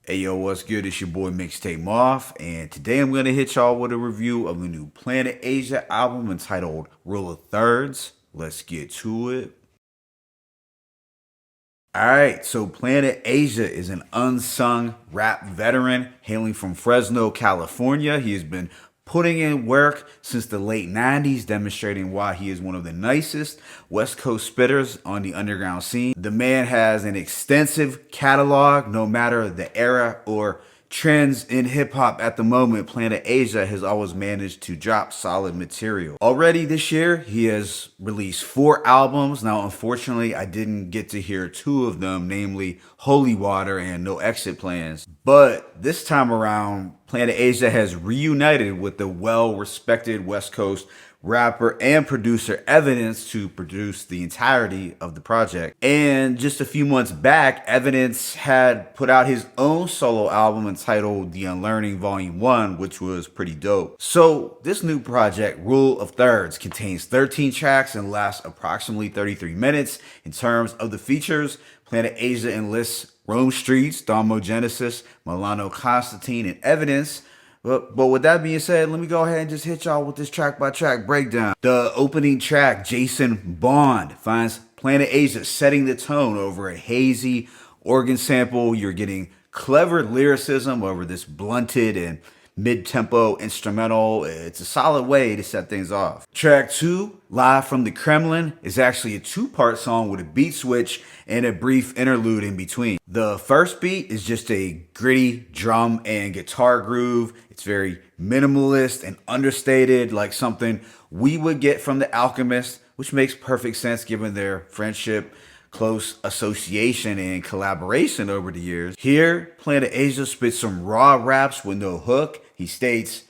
Hey yo, what's good? It's your boy Mixtape Moth, and today I'm gonna hit y'all with a review of the new Planet Asia album entitled Rule of Thirds. Let's get to it. Alright, so Planet Asia is an unsung rap veteran hailing from Fresno, California. He has been putting in work since the late 90s, demonstrating why he is one of the nicest West Coast spitters on the underground scene. The man has an extensive catalog, no matter the era or trends in hip hop at the moment. Planet Asia has always managed to drop solid material. Already this year, he has released 4 albums. Now, unfortunately, I didn't get to hear 2 of them, namely Holy Water and No Exit Plans. But this time around, Planet Asia has reunited with the well-respected West Coast rapper and producer Evidence to produce the entirety of the project. And just a few months back, Evidence had put out his own solo album entitled The Unlearning Volume 1, which was pretty dope. So this new project, Rule of Thirds, contains 13 tracks and lasts approximately 33 minutes. In terms of the features, Planet Asia enlists Rome Streetz, Domo Genesis, Milano Constantine, and Evidence. But with that being said, let me go ahead and just hit y'all with this track by track breakdown. The opening track, Jason Bond, finds Planet Asia setting the tone over a hazy organ sample. You're getting clever lyricism over this blunted and mid-tempo instrumental. It's a solid way to set things off. Track 2, Live from the Kremlin, is actually a 2-part song with a beat switch and a brief interlude in between. The first beat is just a gritty drum and guitar groove. It's very minimalist and understated, like something we would get from The Alchemist, which makes perfect sense given their friendship, close association, and collaboration over the years. Here, Planet Asia spits some raw raps with no hook. He states,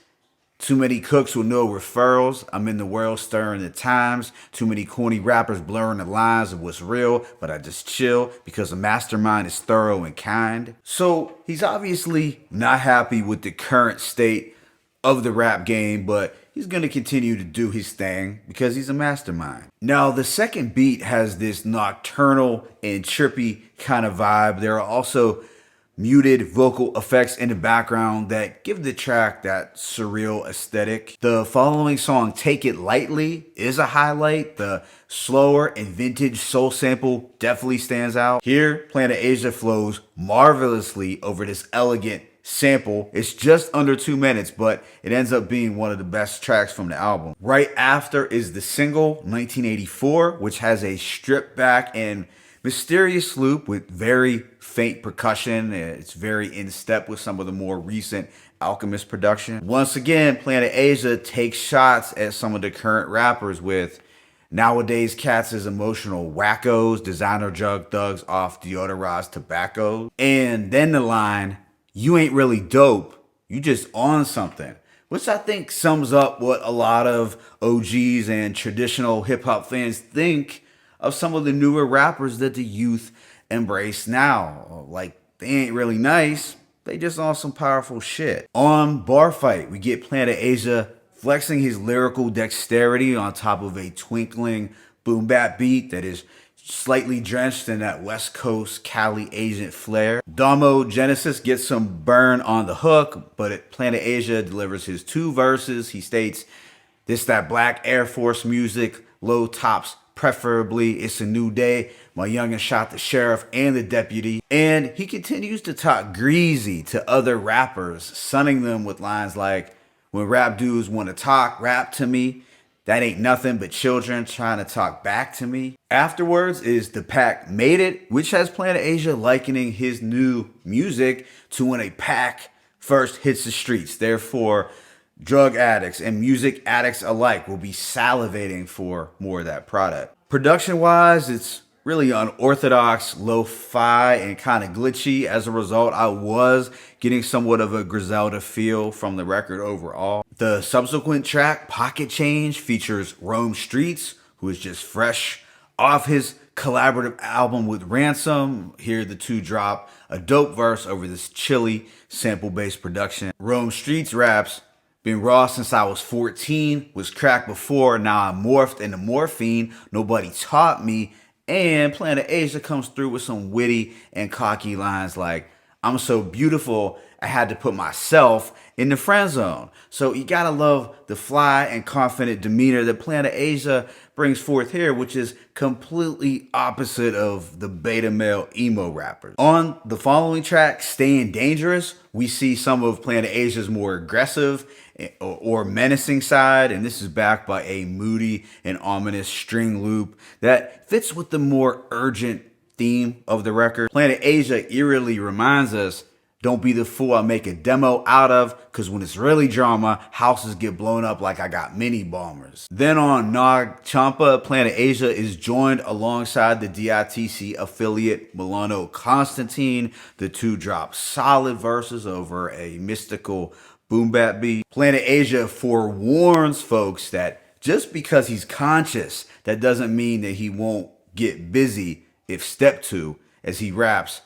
"Too many cooks with no referrals. I'm in the world stirring the times. Too many corny rappers blurring the lines of what's real, but I just chill because a mastermind is thorough and kind." So he's obviously not happy with the current state of the rap game, but he's going to continue to do his thing because he's a mastermind. Now, the second beat has this nocturnal and trippy kind of vibe. There are also muted vocal effects in the background that give the track that surreal aesthetic. The following song, Take It Lightly, is a highlight. The slower and vintage soul sample definitely stands out. Here, Planet Asia flows marvelously over this elegant sample. It's just under 2 minutes, but it ends up being one of the best tracks from the album. Right after is the single 1984, which has a stripped back and mysterious loop with very faint percussion. It's very in step with some of the more recent Alchemist production. Once again, Planet Asia takes shots at some of the current rappers with nowadays cats as emotional wackos, designer drug thugs off deodorized tobacco. And then the line, "You ain't really dope, you just on something," which I think sums up what a lot of OGs and traditional hip hop fans think of some of the newer rappers that the youth embrace now. Like, they ain't really nice, they just on some powerful shit. On Bar Fight, we get Planet Asia flexing his lyrical dexterity on top of a twinkling boom bap beat that is slightly drenched in that West Coast Cali Asian flair. Domo Genesis gets some burn on the hook, but Planet Asia delivers his 2 verses. He states, "This that black Air Force music, low tops preferably, it's a new day. My youngin' shot the sheriff and the deputy." And he continues to talk greasy to other rappers, sunning them with lines like, "When rap dudes want to talk rap to me, that ain't nothing but children trying to talk back to me." Afterwards is The Pack Made It, which has Planet Asia likening his new music to when a pack first hits the streets. Therefore, drug addicts and music addicts alike will be salivating for more of that product. Production-wise, it's really unorthodox, lo-fi, and kind of glitchy. As a result, I was getting somewhat of a Griselda feel from the record overall. The subsequent track, Pocket Change, features Rome Streetz, who is just fresh off his collaborative album with Ransom. Here the two drop a dope verse over this chilly sample-based production. Rome Streetz raps, "Been raw since I was 14, was crack before, now I'm morphed into morphine, nobody taught me." And Planet Asia comes through with some witty and cocky lines like, I'm so beautiful, I had to put myself in the friend zone. So you gotta love the fly and confident demeanor that Planet Asia brings forth here, which is completely opposite of the beta male emo rappers. On the following track, Staying Dangerous, we see some of Planet Asia's more aggressive or menacing side, and this is backed by a moody and ominous string loop that fits with the more urgent theme of the record. Planet Asia eerily reminds us, don't be the fool I make a demo out of, because when it's really drama, houses get blown up like I got mini bombers. Then on Nag Champa, Planet Asia is joined alongside the DITC affiliate Milano Constantine. The two drop solid verses over a mystical boom bap beat. Planet Asia forewarns folks that just because he's conscious, that doesn't mean that he won't get busy if stepped to as he raps.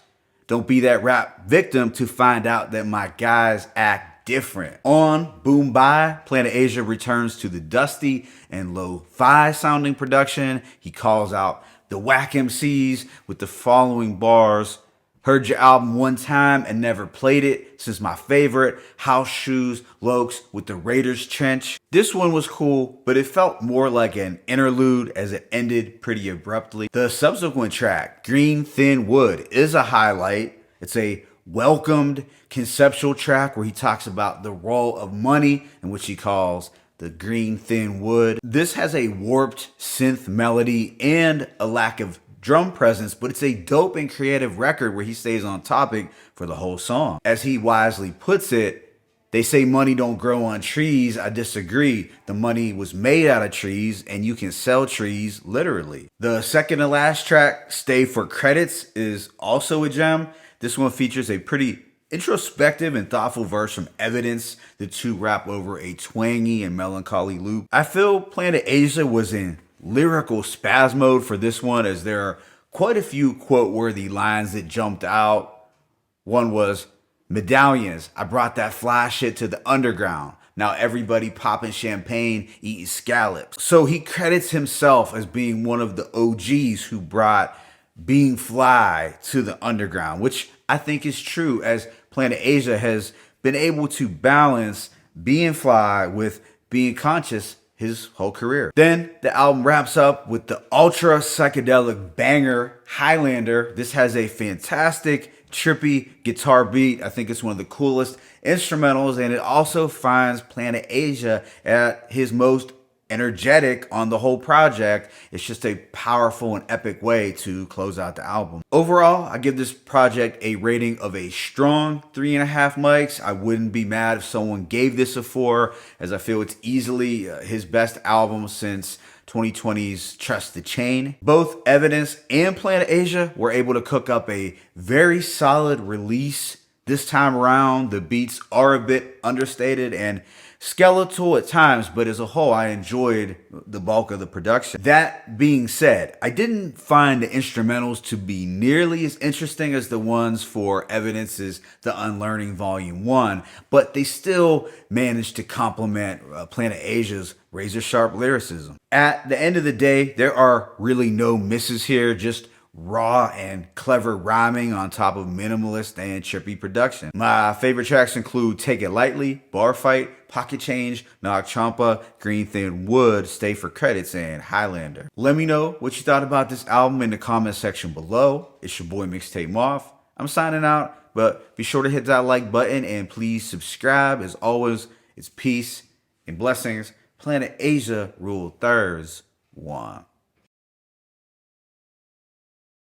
Don't be that rap victim to find out that my guys act different. On Boom Bye, Planet Asia returns to the dusty and lo-fi sounding production. He calls out the whack MCs with the following bars. Heard your album one time and never played it since my favorite, House Shoes, Lokes with the Raiders Trench. This one was cool, but it felt more like an interlude as it ended pretty abruptly. The subsequent track, Green Thin Wood, is a highlight. It's a welcomed conceptual track where he talks about the role of money in which he calls the green thin wood. This has a warped synth melody and a lack of drum presence, but it's a dope and creative record where he stays on topic for the whole song. As he wisely puts it, they say money don't grow on trees. I disagree. The money was made out of trees and you can sell trees literally. The second to last track, Stay for Credits, is also a gem. This one features a pretty introspective and thoughtful verse from Evidence. The two rap over a twangy and melancholy loop. I feel Planet Asia was in lyrical spaz mode for this one, as there are quite a few quote-worthy lines that jumped out. One was, medallions, I brought that fly shit to the underground. Now everybody popping champagne, eating scallops. So he credits himself as being one of the OGs who brought being fly to the underground, which I think is true, as Planet Asia has been able to balance being fly with being conscious his whole career. Then the album wraps up with the ultra psychedelic banger Highlander. This has a fantastic trippy guitar beat. I think it's one of the coolest instrumentals, and it also finds Planet Asia at his most energetic on the whole project. It's just a powerful and epic way to close out the album. Overall, I give this project a rating of a strong 3.5 mics. I wouldn't be mad if someone gave this a 4, as I feel it's easily his best album since 2020's Trust the Chain. Both Evidence and Planet Asia were able to cook up a very solid release this time around. The beats are a bit understated and skeletal at times, but as a whole, I enjoyed the bulk of the production. That being said, I didn't find the instrumentals to be nearly as interesting as the ones for Evidence's The Unlearning Volume 1, but they still managed to complement Planet Asia's razor sharp lyricism. At the end of the day, there are really no misses here, just raw and clever rhyming on top of minimalist and trippy production. My favorite tracks include Take It Lightly, Bar Fight, Pocket Change, Nag Champa, Green Thin Wood, Stay for Credits, and Highlander. Let me know what you thought about this album in the comment section below. It's your boy Mixtape Moth. I'm signing out, but be sure to hit that like button and please subscribe. As always, it's peace and blessings. Planet Asia rule thirds. One.